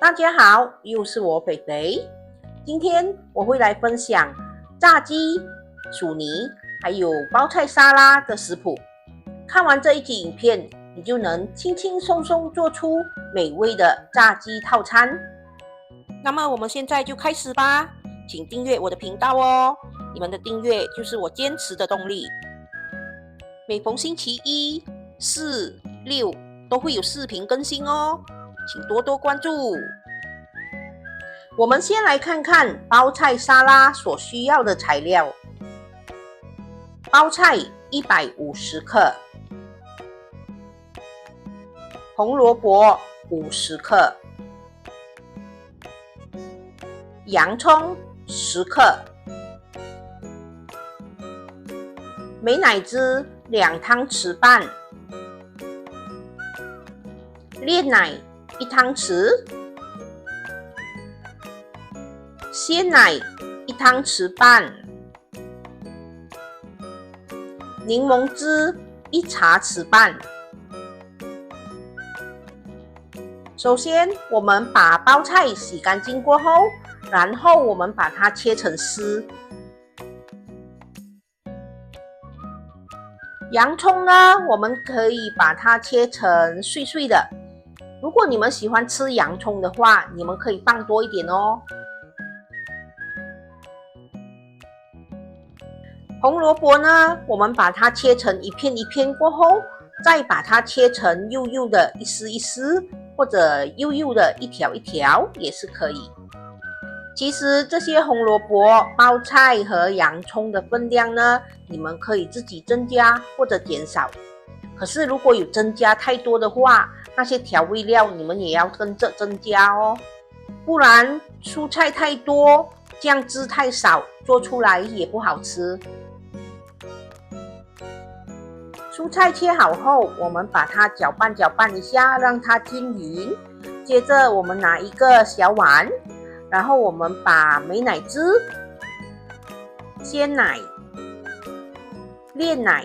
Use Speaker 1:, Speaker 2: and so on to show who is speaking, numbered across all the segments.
Speaker 1: 大家好，又是我北北。今天我会来分享炸鸡、薯泥还有包菜沙拉的食谱。看完这一集影片，你就能轻轻松松做出美味的炸鸡套餐。那么我们现在就开始吧，请订阅我的频道哦，你们的订阅就是我坚持的动力。每逢星期一、四、六都会有视频更新哦，请多多关注。我们先来看看包菜沙拉所需要的材料。包菜150克，红萝卜50克，洋葱10克，美乃滋2汤匙半，炼奶1汤匙，鲜奶1汤匙半，柠檬汁1茶匙半。首先，我们把包菜洗干净过后，然后我们把它切成丝。洋葱呢，我们可以把它切成碎碎的。如果你们喜欢吃洋葱的话，你们可以放多一点哦。红萝卜呢，我们把它切成一片一片过后，再把它切成幼幼的一丝一丝，或者幼幼的一条一条也是可以。其实这些红萝卜、包菜和洋葱的分量呢，你们可以自己增加或者减少。可是如果有增加太多的话，那些调味料你们也要跟着增加哦，不然蔬菜太多，酱汁太少，做出来也不好吃。蔬菜切好后，我们把它搅拌一下，让它均匀。接着我们拿一个小碗，然后我们把美乃滋、鲜奶、炼奶、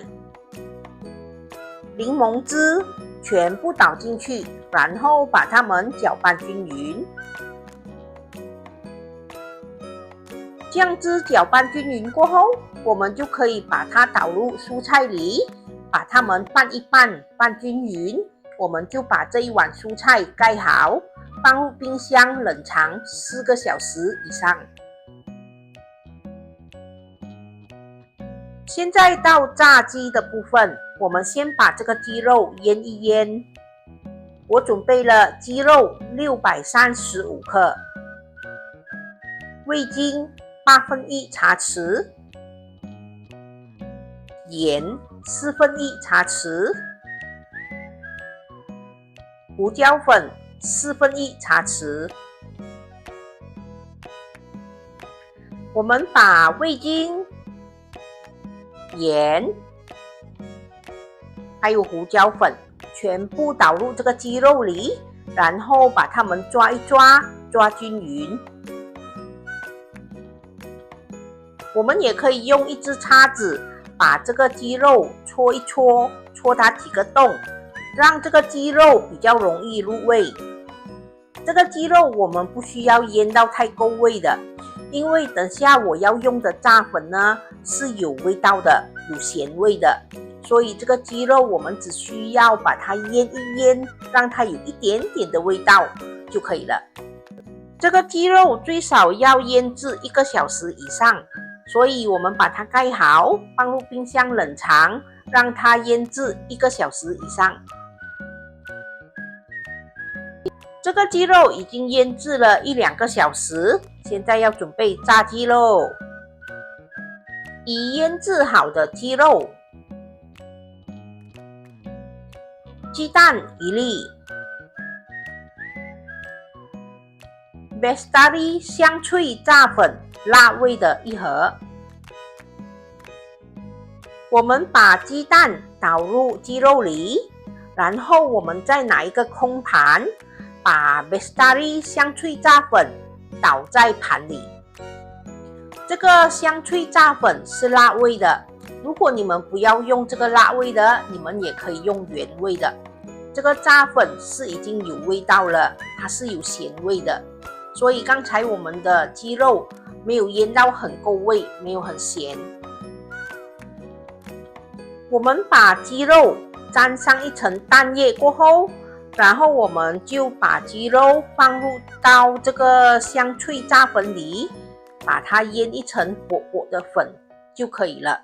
Speaker 1: 柠檬汁全部倒进去，然后把它们搅拌均匀。酱汁搅拌均匀过后，我们就可以把它倒入蔬菜里，把它们拌一拌，拌均匀。我们就把这一碗蔬菜盖好，放入冰箱冷藏4个小时以上。现在到炸鸡的部分，我们先把这个鸡肉腌一腌。我准备了鸡肉635克，味精1/8茶匙，盐1/4茶匙，胡椒粉1/4茶匙。我们把味精、盐还有胡椒粉全部倒入这个鸡肉里，然后把它们抓一抓，抓均匀。我们也可以用一只叉子把这个鸡肉搓一搓，搓它几个洞，让这个鸡肉比较容易入味。这个鸡肉我们不需要腌到太够味的，因为等下我要用的炸粉呢是有味道的，有咸味的，所以这个鸡肉我们只需要把它腌一腌，让它有一点点的味道就可以了。这个鸡肉最少要腌制1个小时以上，所以我们把它盖好，放入冰箱冷藏，让它腌制1个小时以上。这个鸡肉已经腌制了1-2个小时，现在要准备炸鸡喽。已腌制好的鸡肉，鸡蛋1粒，Bestari 香脆炸粉辣味的1盒。我们把鸡蛋倒入鸡肉里，然后我们再拿一个空盘，把 Bestari 香脆炸粉倒在盘里。这个香脆炸粉是辣味的，如果你们不要用这个辣味的，你们也可以用原味的。这个炸粉是已经有味道了，它是有咸味的，所以刚才我们的鸡肉没有腌到很够味，没有很咸。我们把鸡肉沾上一层蛋液过后，然后我们就把鸡肉放入到这个香脆炸粉里，把它腌一层薄薄的粉就可以了。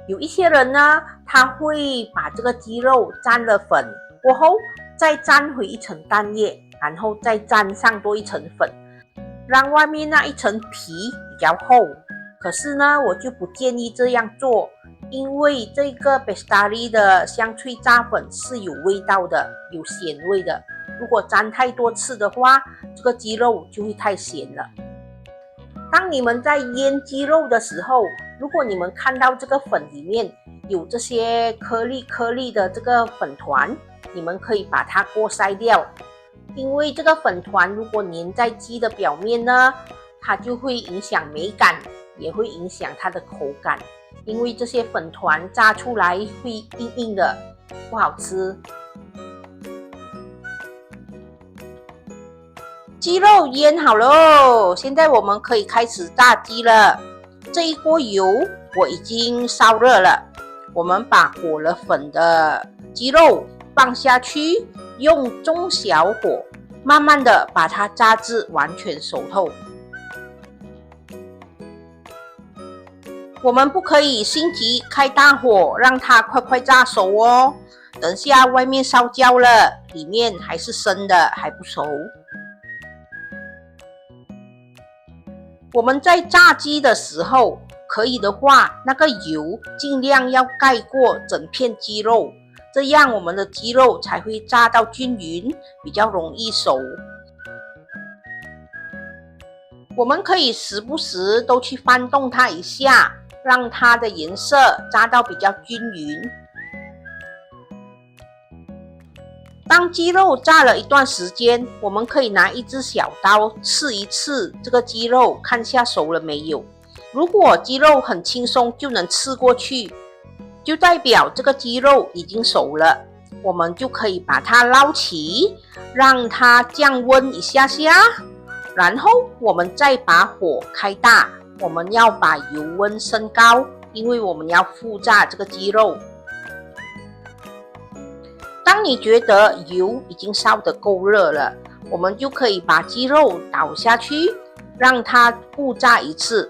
Speaker 1: 有一些人呢，他会把这个鸡肉沾了粉过后，再沾回一层蛋液，然后再沾上多一层粉，让外面那一层皮比较厚。可是呢，我就不建议这样做，因为这个 Bestari 的香脆炸粉是有味道的，有咸味的。如果沾太多次的话，这个鸡肉就会太咸了。当你们在腌鸡肉的时候，如果你们看到这个粉里面有这些颗粒的这个粉团，你们可以把它过筛掉，因为这个粉团如果粘在鸡的表面呢，它就会影响美感，也会影响它的口感，因为这些粉团炸出来会硬硬的，不好吃。鸡肉腌好了，现在我们可以开始炸鸡了。这一锅油我已经烧热了，我们把裹了粉的鸡肉放下去，用中小火慢慢的把它炸至完全熟透。我们不可以心急开大火，让它快快炸熟哦。等下外面烧焦了，里面还是生的，还不熟。我们在炸鸡的时候，可以的话，那个油尽量要盖过整片鸡肉，这样我们的鸡肉才会炸到均匀，比较容易熟。我们可以时不时都去翻动它一下，让它的颜色炸到比较均匀。当鸡肉炸了一段时间，我们可以拿一只小刀刺一刺这个鸡肉，看下熟了没有。如果鸡肉很轻松就能刺过去，就代表这个鸡肉已经熟了。我们就可以把它捞起，让它降温一下下，然后我们再把火开大，我们要把油温升高，因为我们要复炸这个鸡肉。当你觉得油已经烧得够热了，我们就可以把鸡肉倒下去，让它复炸一次。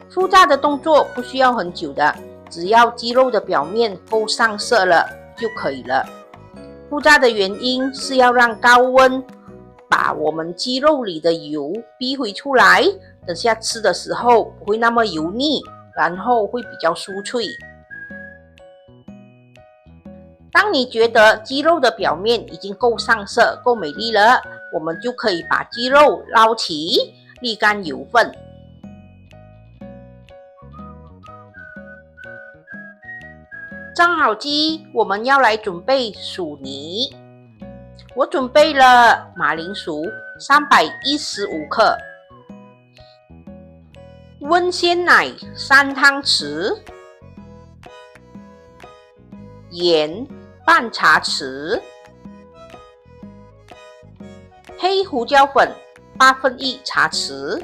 Speaker 1: 复炸的动作不需要很久的，只要鸡肉的表面够上色了就可以了。复炸的原因是要让高温把我们鸡肉里的油逼回出来，等下吃的时候不会那么油腻，然后会比较酥脆。当你觉得鸡肉的表面已经够上色、够美丽了，我们就可以把鸡肉捞起，沥干油分。炸好鸡，我们要来准备薯泥。我准备了马铃薯315克，温鲜奶3汤匙，盐半茶匙，黑胡椒粉1/8茶匙。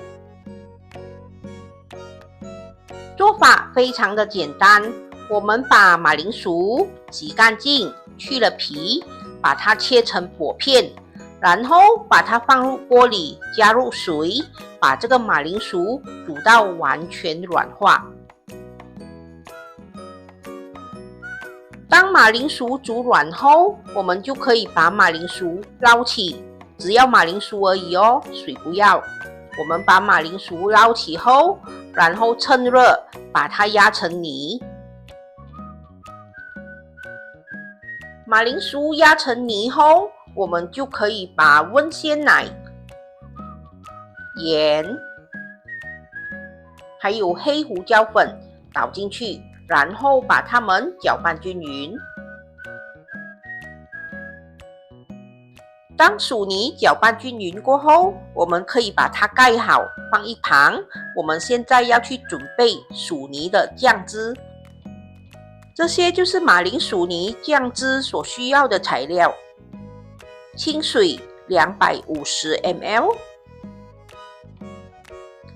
Speaker 1: 做法非常的简单，我们把马铃薯洗干净，去了皮，把它切成薄片，然后把它放入锅里，加入水，把这个马铃薯煮到完全软化。当马铃薯煮软后，我们就可以把马铃薯捞起，只要马铃薯而已哦，水不要。我们把马铃薯捞起后，然后趁热把它压成泥。马铃薯压成泥后，我们就可以把温鲜奶、盐还有黑胡椒粉倒进去，然后把它们搅拌均匀。当薯泥搅拌均匀过后，我们可以把它盖好，放一旁。我们现在要去准备薯泥的酱汁。这些就是马铃薯泥酱汁所需要的材料。清水250 ml，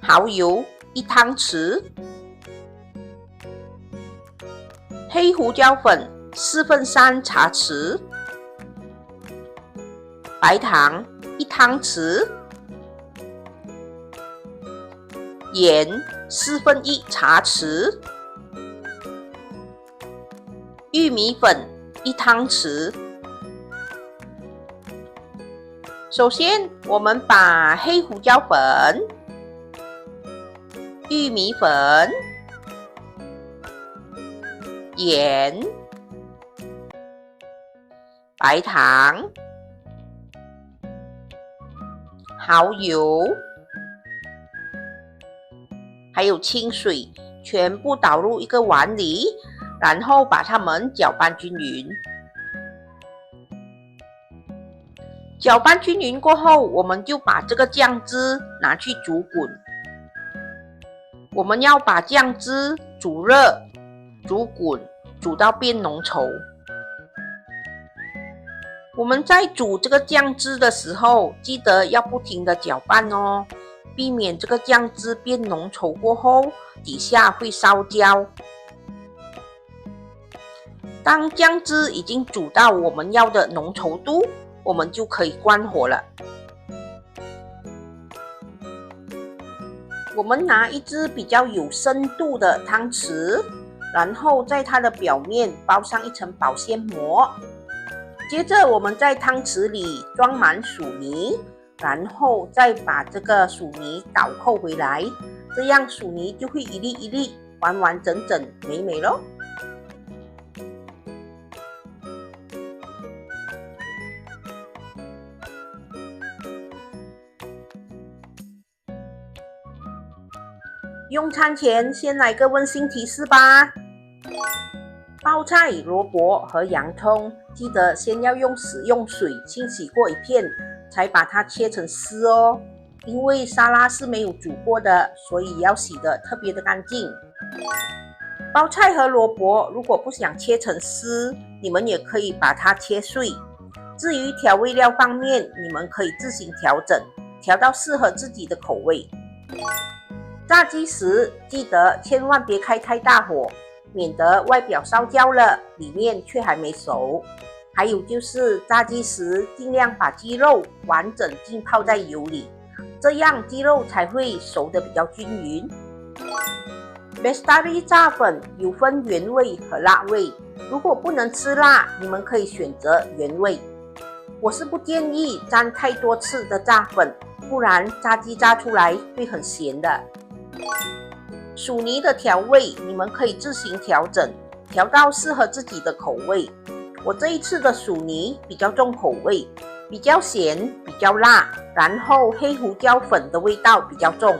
Speaker 1: 蚝油1汤匙，黑胡椒粉3/4茶匙，白糖1汤匙，盐1/4茶匙，玉米粉1汤匙。首先，我们把黑胡椒粉、玉米粉、盐、白糖、蚝油还有清水全部倒入一个碗里，然后把它们搅拌均匀。搅拌均匀过后，我们就把这个酱汁拿去煮滚。我们要把酱汁煮热、煮滚，煮到变浓稠。我们在煮这个酱汁的时候，记得要不停的搅拌哦，避免这个酱汁变浓稠过后，底下会烧焦。当酱汁已经煮到我们要的浓稠度，我们就可以关火了。我们拿一只比较有深度的汤匙，然后在它的表面包上一层保鲜膜。接着我们在汤匙里装满薯泥，然后再把这个薯泥倒扣回来，这样薯泥就会一粒一粒完完整整美美咯。用餐前先来个温馨提示吧。包菜、萝卜和洋葱，记得先要使用水清洗过一遍，才把它切成丝哦。因为沙拉是没有煮过的，所以要洗得特别的干净。包菜和萝卜如果不想切成丝，你们也可以把它切碎。至于调味料方面，你们可以自行调整，调到适合自己的口味。炸鸡时记得千万别开太大火，免得外表烧焦了，里面却还没熟。还有就是炸鸡时尽量把鸡肉完整浸泡在油里，这样鸡肉才会熟得比较均匀。Bestari 炸粉有分原味和辣味，如果不能吃辣，你们可以选择原味。我是不建议沾太多次的炸粉，不然炸鸡炸出来会很咸的。薯泥的调味你们可以自行调整，调到适合自己的口味。我这一次的薯泥比较重口味，比较咸，比较辣，然后黑胡椒粉的味道比较重。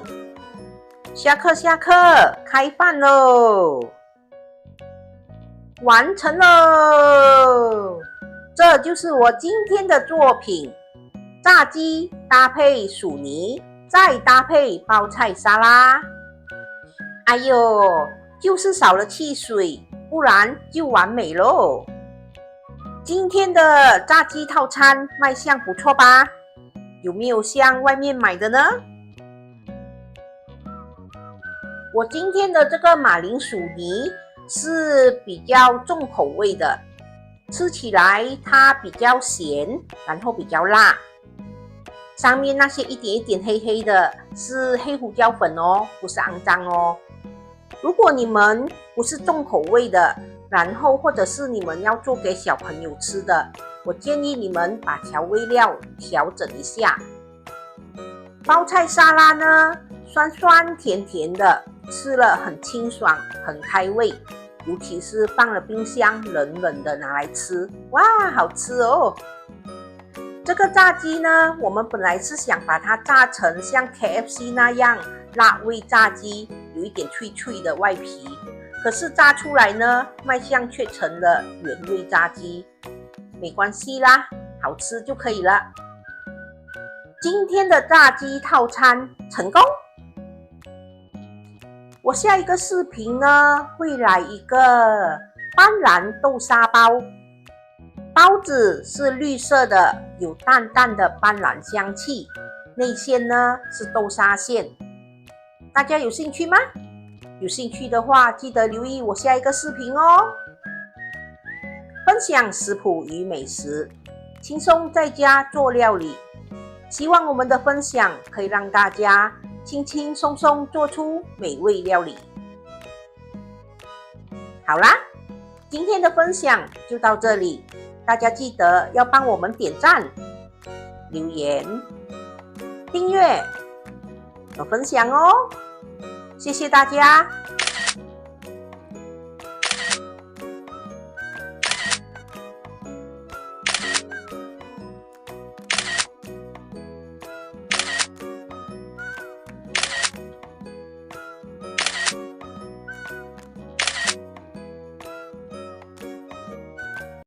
Speaker 1: 下课，开饭喽！完成喽！这就是我今天的作品，炸鸡搭配薯泥，再搭配包菜沙拉。哎呦，就是少了汽水，不然就完美咯。今天的炸鸡套餐卖相不错吧？有没有像外面买的呢？我今天的这个马铃薯泥是比较重口味的，吃起来它比较咸，然后比较辣。上面那些一点一点黑黑的是黑胡椒粉哦，不是肮脏哦。如果你们不是重口味的，然后或者是你们要做给小朋友吃的，我建议你们把调味料调整一下。包菜沙拉呢，酸酸甜甜的，吃了很清爽，很开胃，尤其是放了冰箱冷冷的拿来吃，哇，好吃哦！这个炸鸡呢，我们本来是想把它炸成像 KFC 那样辣味炸鸡，有一点脆脆的外皮，可是炸出来呢，卖相却成了原味炸鸡。没关系啦，好吃就可以了。今天的炸鸡套餐成功。我下一个视频呢，会来一个斑斓豆沙包。斑包子是绿色的，有淡淡的斑斓香气，内馅呢是豆沙馅。大家有兴趣吗？有兴趣的话，记得留意我下一个视频哦。分享食谱与美食，轻松在家做料理。希望我们的分享可以让大家轻轻松松做出美味料理。好啦，今天的分享就到这里，大家记得要帮我们点赞、留言、订阅和分享哦，谢谢大家。